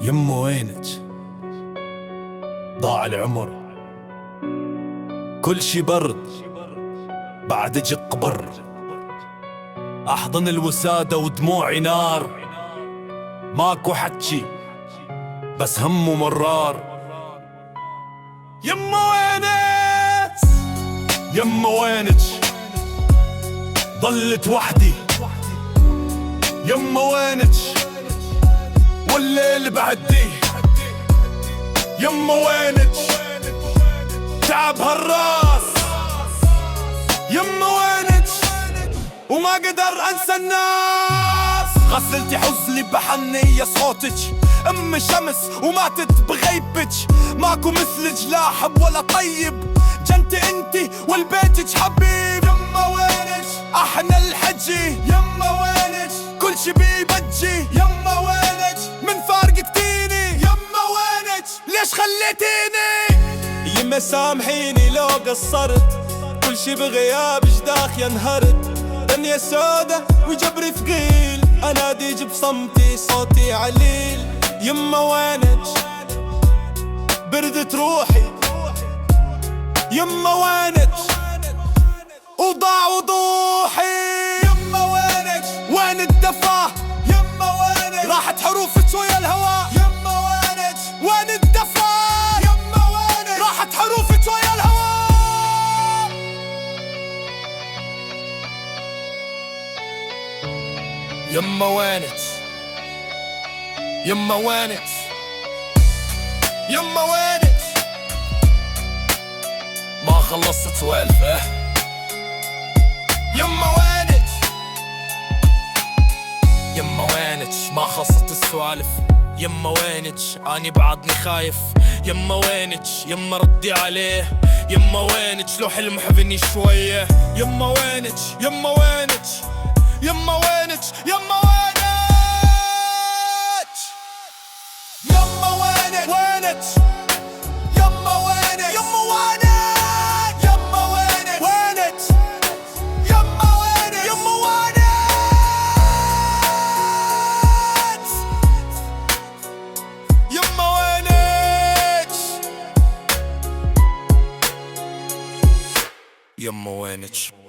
يمه وينك؟ ضاع العمر، كل شي برد بعدك قبر. أحضن الوسادة ودموعي نار، ماكو حكي بس همه مرار. يمه وينك؟ يمه وينك؟ ضلت وحدي. يمه وينك؟ والليل بعدي. يمه وينك؟ تعب هالراس. يمه وينك؟ وما قدر انسى الناس. غسلتي حزني بحني يا صوتك، ام شمس وماتت بغيبك. ماكو مثلك لا حب ولا طيب، جنتي انتي والبيتك حبيب. يمه وينك؟ احنا الحجي. يمه وينك؟ كل شي بيبجي. يمه وينك؟ من فارقتيني. يمه وينك؟ ليش خليتيني؟ يمه سامحيني لو قصرت، كل شي بغيابك داخ ينهرت. دنيا سودة وجبري ثقيل، اناديج بصمتي صوتي عليل. يمه وينك؟ بردت روحي. يمه وينك؟ وضاع وضوحي. يمه وينك؟ وين الدفا؟ يمه وينك؟ راحت حروفك ويا الهوا. يمه وينك؟ وين الدفا؟ يمه وينك؟ راحت حروفك ويا الهوا. يمه وينك؟ يمه وينك؟ يمه وينك؟ ما خلصت سوالفه. يمه وينك؟ يمه وينك؟ ما خلصت السوالف. يمه وينك؟ اني بعضني خايف. يمه وينك؟ يمه ردي عليه. يمه وينك؟ لو حلم حبني شويه. يمه وينك؟ يمه وينك؟ يمه وينك؟ يمه وينك؟ يمه وينك؟ وينك؟ يمه وينك؟ يمه وينك؟ يمه وينك؟ وينك؟ يمه وينك؟ يمه وينك؟ يمه وينك؟ يمه وينك؟